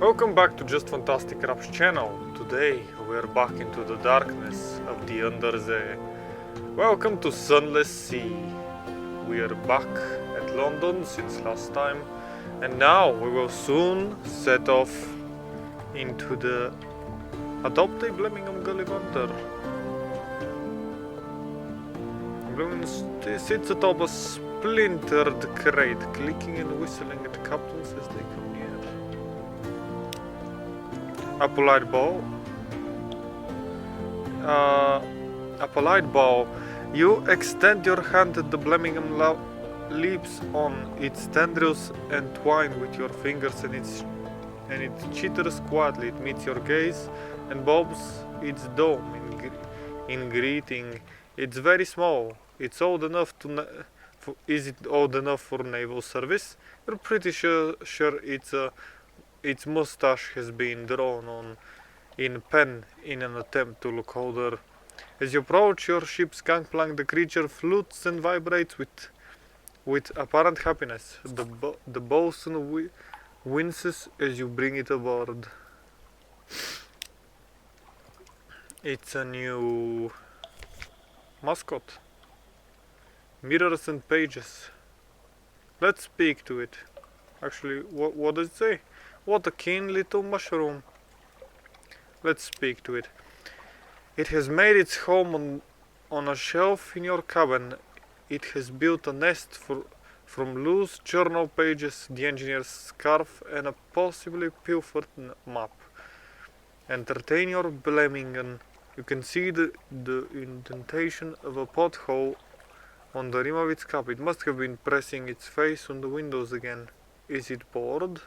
Welcome back to Just Fantastic Rap's channel. Today we are back into the darkness of the Undersea. Welcome to Sunless Sea. We are back at London since last time, and now we will soon set off into the Adopt a Birmingham Gulliver. Birmingham sits atop a splintered crate, clicking and whistling at captains as they come near. A polite bow. A polite bow. You extend your hand and the Birmingham leaps on its tendrils entwined with your fingers, and it chitters quietly. It meets your gaze and bobs its dome in greeting. It's very small. It's old enough to. Is it old enough for naval service? You're pretty sure its mustache has been drawn on in pen in an attempt to look older. As you approach your ship's gangplank, the creature flutes and vibrates with apparent happiness. The bosun winces as you bring it aboard. It's a new mascot. Mirrors and pages. Let's speak to it. Actually, what does it say? What a keen little mushroom. Let's speak to it. It has made its home on a shelf in your cabin. It has built a nest from loose journal pages, the engineer's scarf, and a possibly pilfered map. Entertain your Birmingham. You can see the indentation of a pothole on the rim of its cap. It must have been pressing its face on the windows again. Is it bored?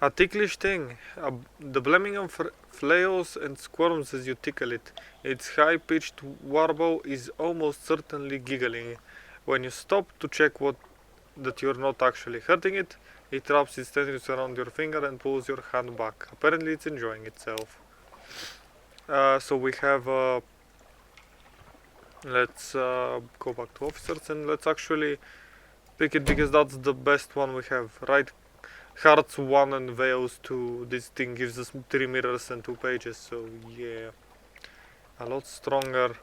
A ticklish thing. The Birmingham flails and squirms as you tickle it. Its high-pitched warble is almost certainly giggling. When you stop to check that you're not actually hurting it, it wraps its tendrils around your finger and pulls your hand back. Apparently it's enjoying itself. So we have let's go back to officers and let's actually pick it because that's the best one we have, right? Hearts 1 and Veils 2. This thing gives us 3 mirrors and 2 pages, so yeah, a lot stronger.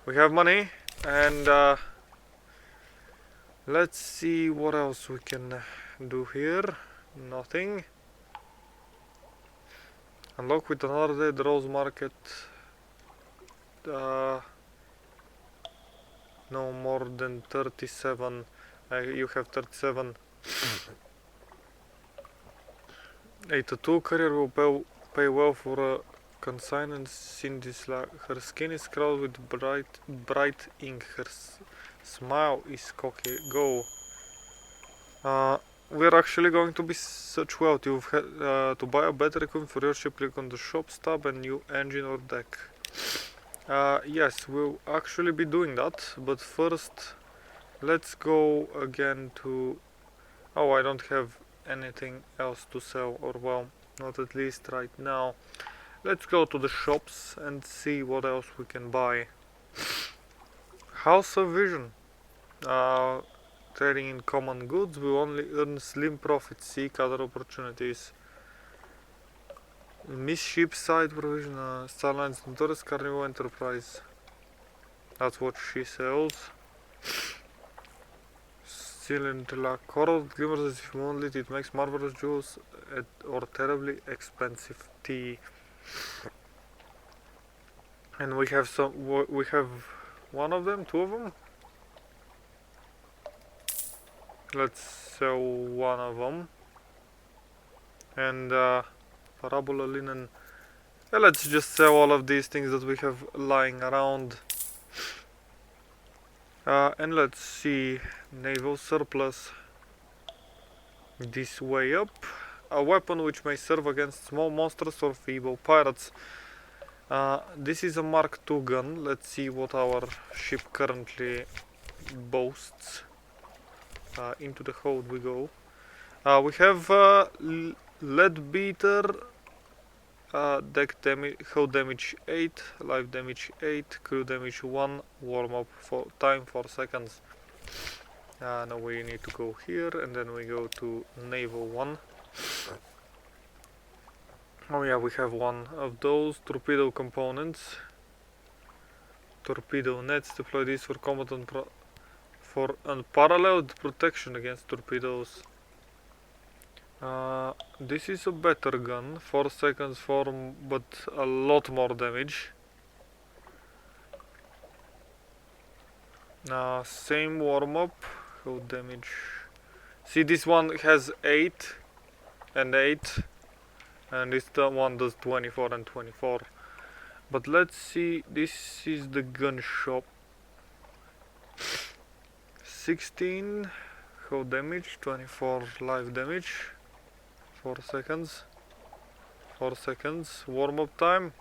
We have money, and let's see what else we can do here. Nothing. Unlock with another dead rose market. No more than 37. You have 37. A tattoo carrier will pay well for a consignment in this. Her skin is crowded with bright ink. Her smile is cocky. Go. We're actually going to be such well. To buy a better equipment for your ship, click on the shops tab and new engine or deck. Yes, we'll actually be doing that, but first let's go again to... Oh, I don't have anything else to sell, or well, not at least right now. Let's go to the shops and see what else we can buy. House of Vision. Trading in common goods will only earn slim profits. Seek other opportunities. Miss Shipside Provision, Starline's Notorious Carnival Enterprise. That's what she sells. Cylindrical coral glimmers as if moonlit. It makes marvelous jewels or terribly expensive tea. And we have we have one of them, 2 of them. Let's sell one of them. And parabola linen. Yeah, let's just sell all of these things that we have lying around. And let's see, naval surplus. This way up. A weapon which may serve against small monsters or feeble pirates. This is a Mark II gun. Let's see what our ship currently boasts. Into the hold we go. We have lead beater, deck damage, hull damage 8, life damage 8, crew damage 1, warm up for time 4 seconds. Now we need to go here, and then we go to naval 1. Oh yeah, we have one of those torpedo components. Torpedo nets. Deploy these for combat for unparalleled protection against torpedoes. This is a better gun. 4 seconds form, but a lot more damage. Same warm-up. How damage? See, this one has 8 and 8, and this one does 24 and 24. But let's see, this is the gun shop. 16, how damage? 24 live damage. 4 seconds. 4 seconds. Warm-up time.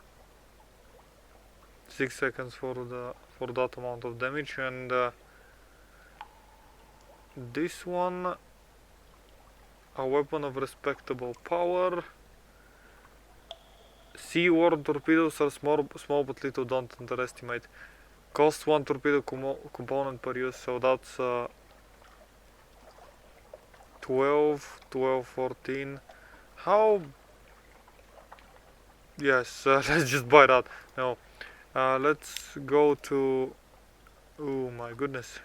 6 seconds for that amount of damage, and this one, a weapon of respectable power. Seaworm torpedoes are small but little, don't underestimate. Cost 1 torpedo component per use, so that's 12, 14. How? Yes, let's just buy that. No, let's go to. Oh my goodness!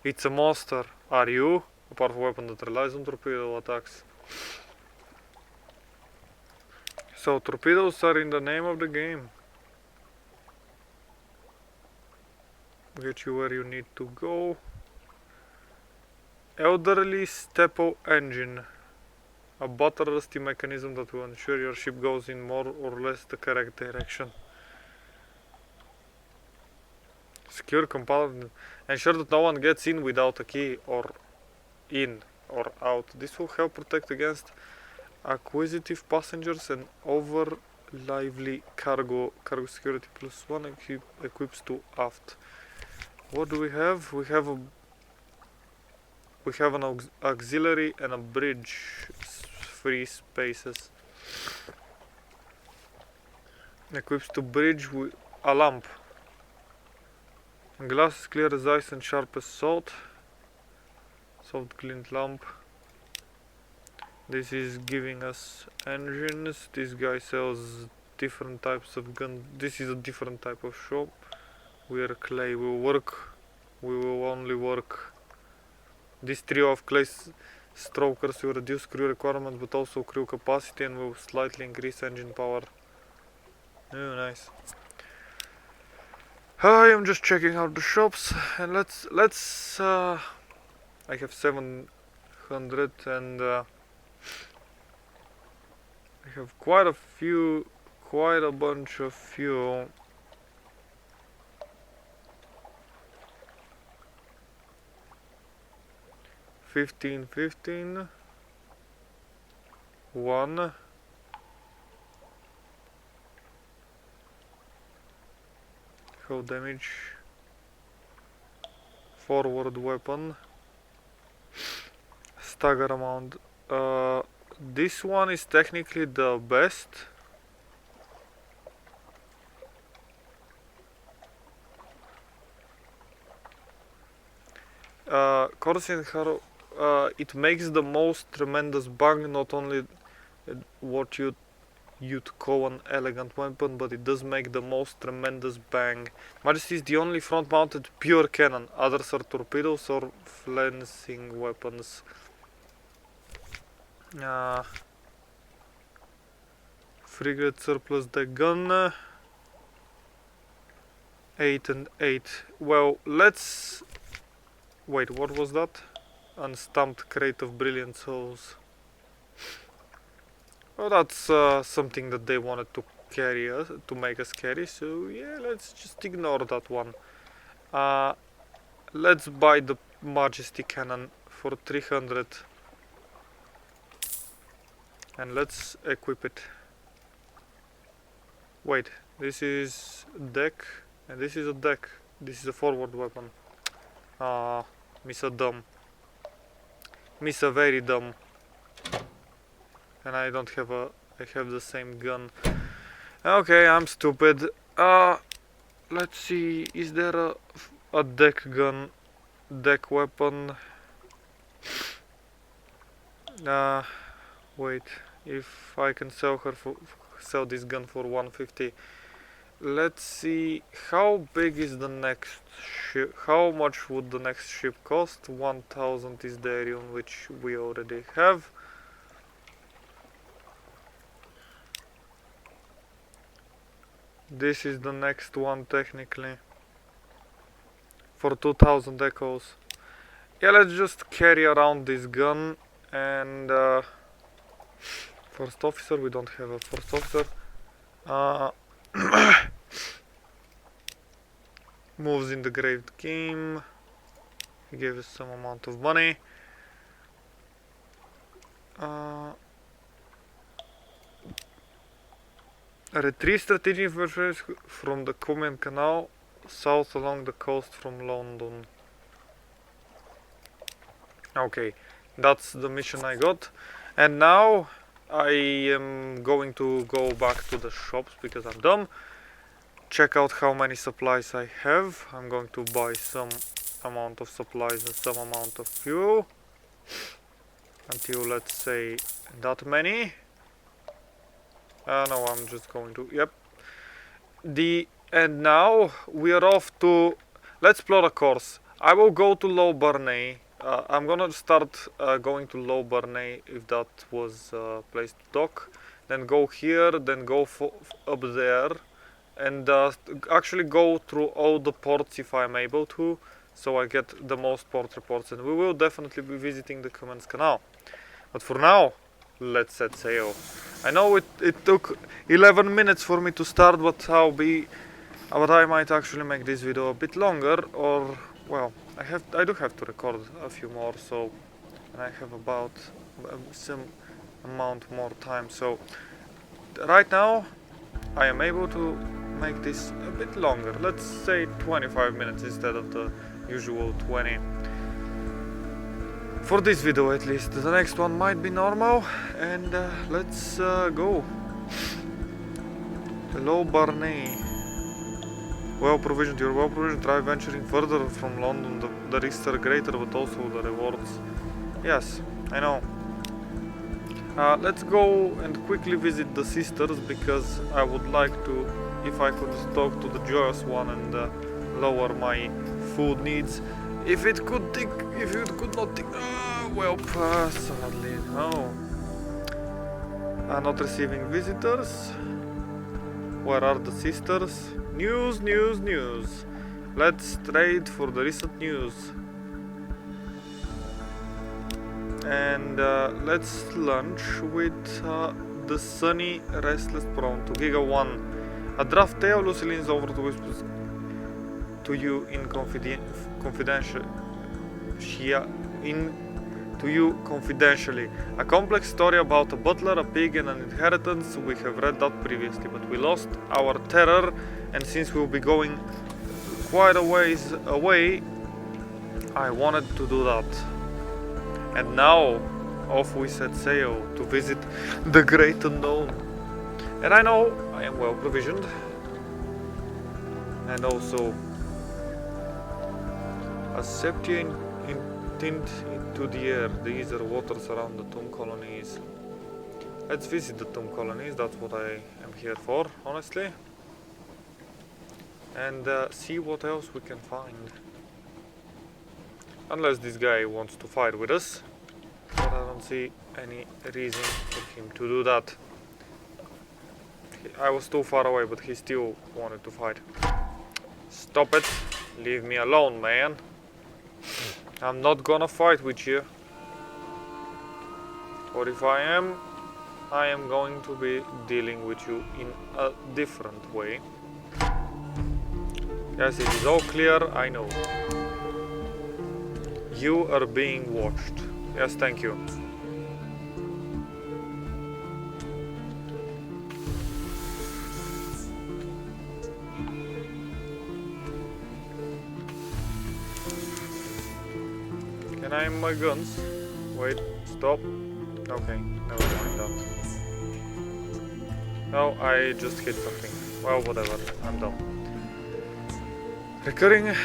It's a monster. Are you? A powerful weapon that relies on torpedo attacks. So torpedoes are in the name of the game. Get you where you need to go. Elderly Stepo engine. A butter rusty mechanism that will ensure your ship goes in more or less the correct direction. Secure compartment. Ensure that no one gets in without a key, or in or out. This will help protect against acquisitive passengers and over lively cargo. Cargo security +1 equips to aft. What do we have? We have an auxiliary and a bridge. Free spaces. Equips to bridge with a lamp. Glass is clear as ice and sharp as salt. Salt glint lamp. This is giving us engines. This guy sells different types of guns. This is a different type of shop. Where clay will work. We will only work. This trio of clay strokers will reduce crew requirements but also crew capacity and will slightly increase engine power. Oh, nice. I am just checking out the shops, and let's I have 700, and I have quite a bunch of fuel. $15, 1. How damage? Forward weapon. Stagger amount. This one is technically the best. Corsair Harrow. It makes the most tremendous bang, not only what you'd call an elegant weapon, but it does make the most tremendous bang. Majesty is the only front-mounted pure cannon. Others are torpedoes or flancing weapons. Frigate surplus deck gun. 8 and 8. Well, let's... Wait, what was that? Unstamped crate of brilliant souls. Well, that's something that they wanted to carry us, to make us carry, so yeah, let's just ignore that one. Let's buy the Majesty cannon for 300 and let's equip it. Wait, this is deck and this is a deck. This is a forward weapon. Miss a dumb. Miss a very dumb. And I don't have I have the same gun. Okay, I'm stupid. Let's see, is there a deck gun? deck weapon. Wait, if I can sell this gun for 150. Let's see, how big is the next ship? How much would the next ship cost? 1000 is the Arion, which we already have. This is the next one technically. For 2000 echoes. Yeah, let's just carry around this gun. And first officer, we don't have a first officer. Moves in the great game. He gave us some amount of money. Retrieve strategic information from the Command Canal south along the coast from London. Okay, that's the mission I got. And now I am going to go back to the shops because I'm dumb. Check out how many supplies I have. I'm going to buy some amount of supplies and some amount of fuel. Until, let's say, that many. No, I'm just going to, yep. And now we are off to, let's plot a course. I will go to Low Burney. I'm gonna start going to Low Burney if that was a place to dock. Then go here, then go up there. And actually go through all the ports if I'm able to. So I get the most port reports. And we will definitely be visiting the Command Canal. But for now, let's set sail. I know it took 11 minutes for me to start, but I might actually make this video a bit longer, or well, I do have to record a few more, so and I have about some amount more time. So right now I am able to make this a bit longer. Let's say 25 minutes instead of the usual 20. For this video at least. The next one might be normal, and let's go. Hello Barney. Well provisioned, you're well provisioned. Try venturing further from London. The risks are greater, but also the rewards. Yes, I know. Let's go and quickly visit the sisters, because I would like to, if I could talk to the joyous one and lower my food needs. If it could not think, well, sadly, no. Not receiving visitors. Where are the sisters? News, news, news. Let's trade for the recent news. And let's lunch with the sunny, restless prawn to Giga 1. A draft tale Lucy leans over to whisper to you in confidentially. A complex story about a butler, a pig, and an inheritance. We have read that previously, but we lost our terror, and since we'll be going quite a ways away, I wanted to do that. And now, off we set sail to visit the great unknown. And I know I am well provisioned, and also a septia tint into the air. These are waters around the tomb colonies. Let's visit the tomb colonies, that's what I am here for, honestly. And see what else we can find. Unless this guy wants to fight with us. But I don't see any reason for him to do that. I was too far away, but he still wanted to fight. Stop it. Leave me alone, man. I'm not gonna fight with you. Or if I am going to be dealing with you in a different way. Yes, it is all clear, I know. You are being watched. Yes, thank you. Can I aim my guns? Wait, stop. Okay, never mind that. No, I just hit something. Well, whatever, I'm done. Recurring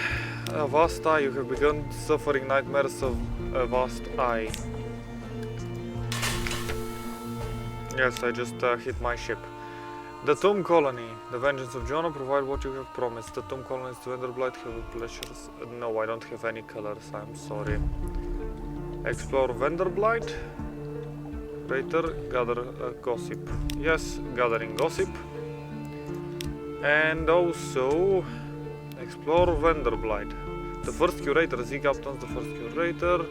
A vast eye, you have begun suffering nightmares of a vast eye. Yes, I just hit my ship. The Tomb Colony. The Vengeance of Jonah, provide what you have promised. The Tomb Colony is to Vanderblight, have pleasures. No, I don't have any colors, I'm sorry. Explore Vanderblight. Crater, gather gossip. Yes, gathering gossip. And also explore Vanderblight. The first curator, sea captains, the first curator.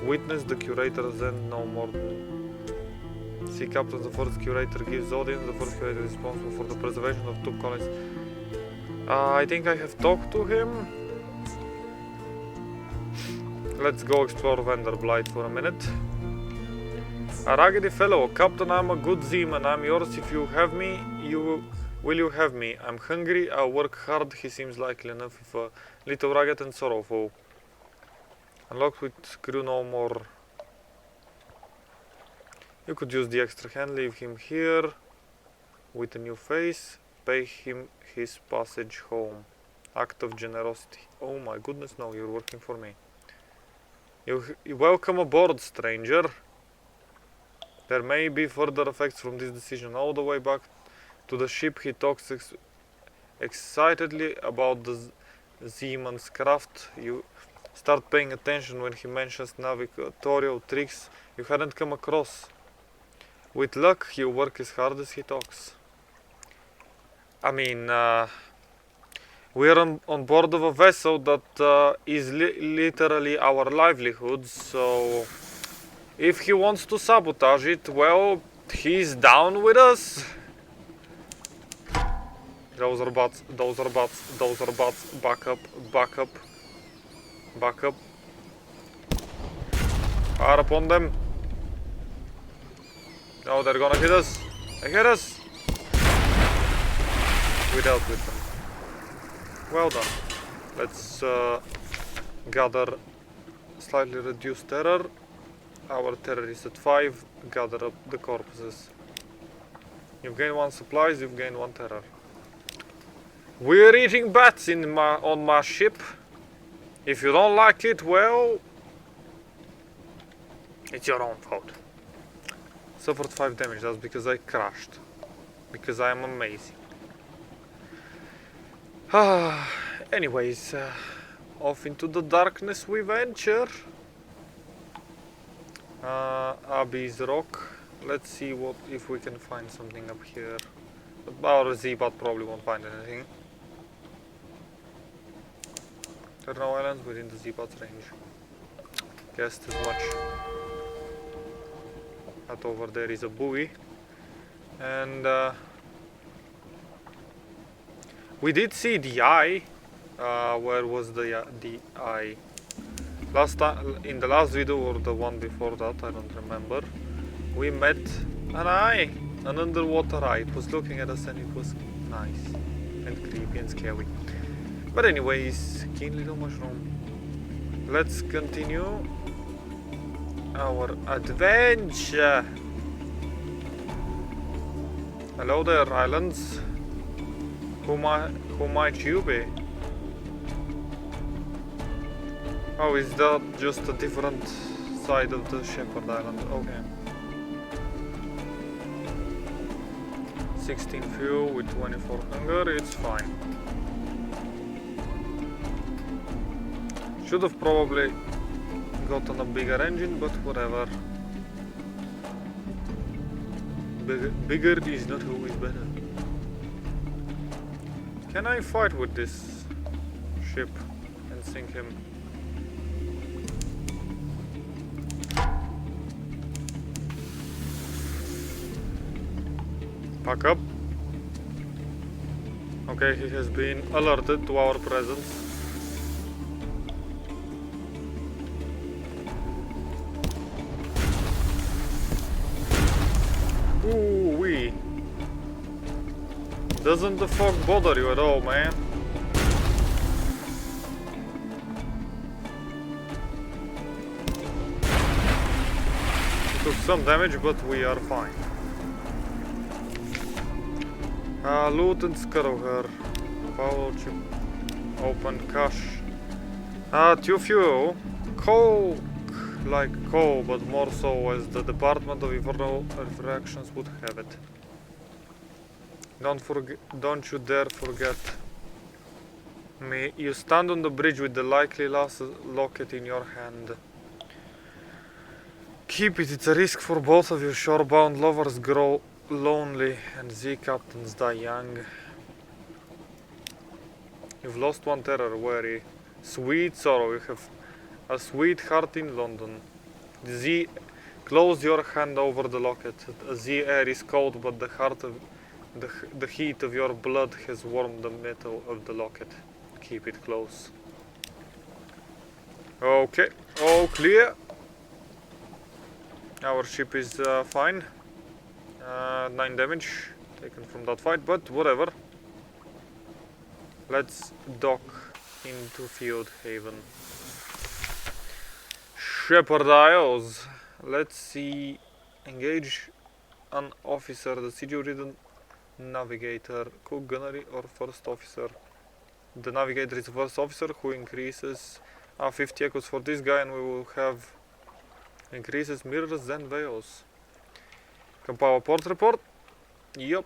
Witness the curator's end no more. Sea captains, the first curator gives audience, the first curator is responsible for the preservation of two colonies. I think I have talked to him. Let's go explore Vanderblight for a minute. A raggedy fellow, Captain, I'm a good seaman, I'm yours. If you have me, will you have me? I'm hungry, I'll work hard. He seems likely enough, if a little ragged and sorrowful. Unlocked with crew no more. You could use the extra hand, leave him here with a new face, pay him his passage home. Act of generosity. Oh my goodness, no, you're working for me. You welcome aboard, stranger. There may be further effects from this decision. All the way back to the ship, he talks excitedly about the seaman's craft. You start paying attention when he mentions navigatorial tricks you hadn't come across. With luck, you work as hard as he talks. I mean, we're on board of a vessel that is literally our livelihood, so if he wants to sabotage it, well, he's down with us. Those are bots, those are bots, those are bots. Back up, back up, back up. Fire upon them. No, they're gonna hit us. They hit us. We dealt with them. Well done. Let's gather slightly reduced terror. Our terror is at 5. Gather up the corpses. You've gained 1 supplies, you've gained 1 terror. We're eating bats on my ship. If you don't like it, well, it's your own fault. Suffered 5 damage, that's because I crashed. Because I am amazing. Anyways, off into the darkness we venture. Abyss Rock. Let's see if we can find something up here. Our Z-Bot probably won't find anything. There are no islands within the Z-Bot's range. Guessed as much. That over there is a buoy. And we did see the eye. Where was the eye? Last time, in the last video or the one before that, I don't remember. We met an eye, an underwater eye. It was looking at us and it was nice and creepy and scary. But anyways, keen little mushroom. Let's continue our adventure. Hello there, islands. Who might you be? Oh, is that just a different side of the Shepherd Island? Okay. 16 fuel with 24 hunger, it's fine. Should have probably gotten a bigger engine, but whatever. Bigger is not always better. Can I fight with this ship and sink him? Pack up. Okay, he has been alerted to our presence. Ooh-wee. Doesn't the fog bother you at all, man? He took some damage, but we are fine. Loot and scuttle her. Power chip. Open cache. Too few. Coke like coal, but more so as the Department of Infernal Refractions would have it. Don't you dare forget me. You stand on the bridge with the likely last locket in your hand. Keep it, it's a risk for both of you. Shorebound lovers grow lonely and sea captains die young. You've lost one terror, weary. Sweet sorrow, you have a sweetheart in London. Z, close your hand over the locket. The air is cold, but the heat of your blood has warmed the metal of the locket. Keep it close. Okay, all clear. Our ship is fine. 9 damage taken from that fight, but whatever. Let's dock into Field Haven. Shepherd Isles. Let's see. Engage an officer. The siege-ridden navigator, cook, gunnery, or first officer. The navigator is the first officer who increases 50 echoes for this guy, and we will have increases mirrors and veils. Can power port report? Yup.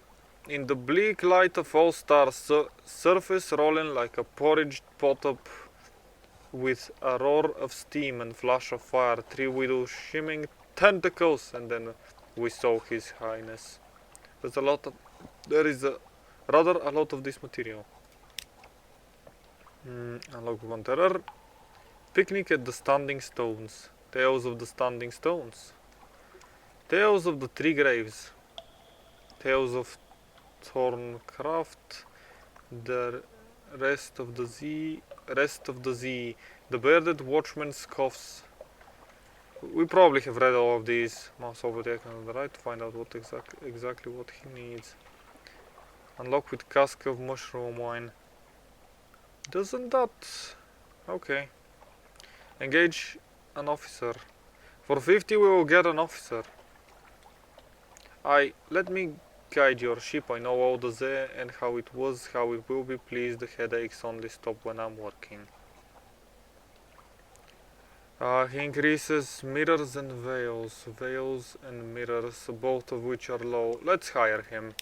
In the bleak light of all stars, surface rolling like a porridge pot up with a roar of steam and flash of fire, 3 widows shimming tentacles, and then we saw His Highness. There is rather a lot of this material. Unlock one terror. Picnic at the Standing Stones. Tales of the Standing Stones. Tales of the Three Graves. Tales of Thorncraft. The rest of the Z. The bearded watchman scoffs. We probably have read all of these. Mouse over the icon on the right to find out what exactly what he needs. Unlock with cask of mushroom wine. Doesn't that... Okay. Engage an officer. For 50 we will get an officer. Let me guide your ship. I know all the Z and how it was, how it will be. Please, the headaches only stop when I'm working. He increases mirrors and veils. Veils and mirrors, both of which are low. Let's hire him.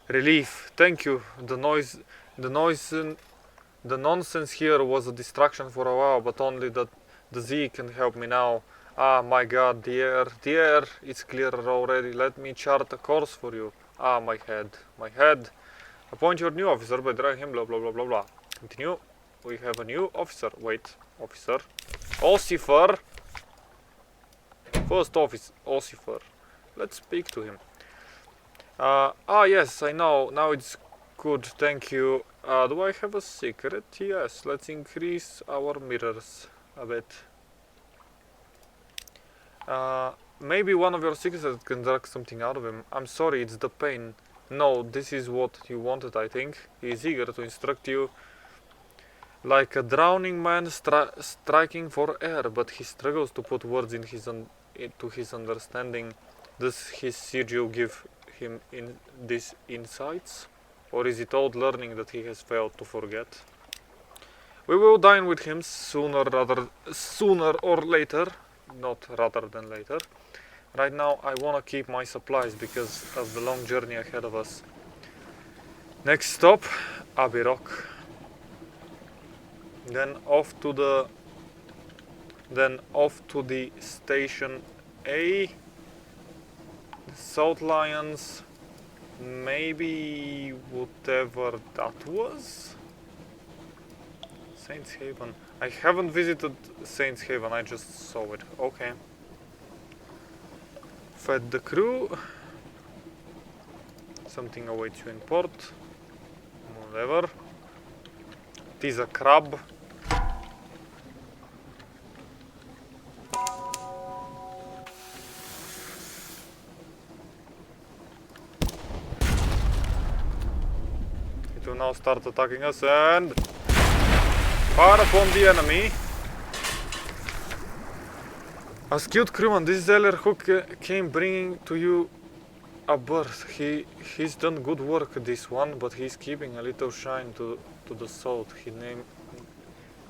Relief. Thank you. The nonsense here was a distraction for a while, but only that the Z can help me now. Ah, my god, the air is clearer already. Let me chart a course for you. Ah, my head. Appoint your new officer by dragging him, blah blah blah blah blah. Continue. We have a new officer. Wait, officer. Ossifer. First office, Ossifer. Let's speak to him. Yes, I know. Now it's good, thank you. Do I have a secret? Yes, let's increase our mirrors a bit. Maybe one of your secrets can drag something out of him. I'm sorry, it's the pain. No, this is what you wanted, I think. He is eager to instruct you. Like a drowning man striking for air, but he struggles to put words in to his understanding. Does his sigil give him these insights? Or is it old learning that he has failed to forget? We will dine with him sooner or later. Not rather than later. Right now I want to keep my supplies because of the long journey ahead of us. Next stop, Abbey Rock. Then off to the station A. South Lions. Maybe whatever that was. Saints Haven. I haven't visited Saints Haven, I just saw it. Okay. Fed the crew. Something awaits you in port. Whatever. It is a crab. It will now start attacking us and fire upon the enemy. A skilled crewman, this is Eller who came bringing to you a bird. He's done good work this one, but he's keeping a little shine to the salt. He named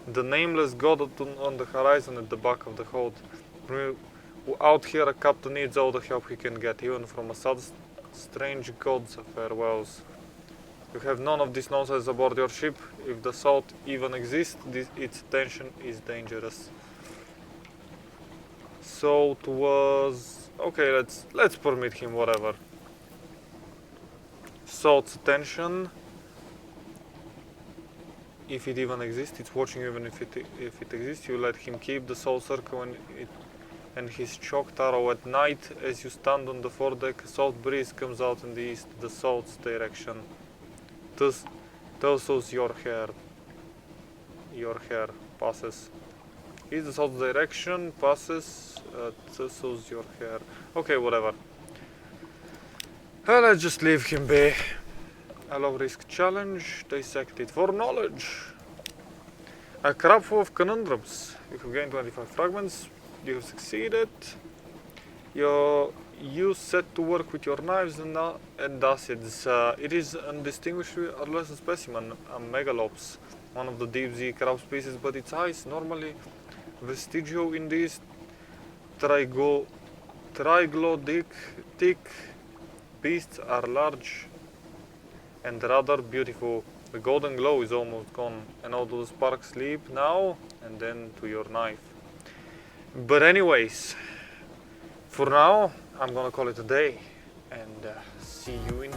the nameless god on the horizon at the back of the hold. Out here, a captain needs all the help he can get, even from a strange god's farewells. You have none of this nonsense aboard your ship. If the salt even exists, its tension is dangerous. Salt was okay. Let's permit him whatever. Salt's tension, if it even exists, it's watching even if it exists. You let him keep the salt circle and his chalked arrow at night. As you stand on the foredeck, a salt breeze comes out in the east, the salt's direction. Thus your hair passes. Is the salt's direction passes? Thus your hair. Okay, whatever. Let's just leave him be. A low risk challenge, dissect it for knowledge. A crab full of conundrums. You have gained 25 fragments. You have succeeded. You set to work with your knives and acids. It is undistinguishable adolescent specimen, a megalops, one of the deep sea crab species, but its eyes, normally vestigial in these triglodytic beasts, are large and rather beautiful. The golden glow is almost gone, and all those sparks leap now and then to your knife. But anyways, for now, I'm gonna call it a day, and see you in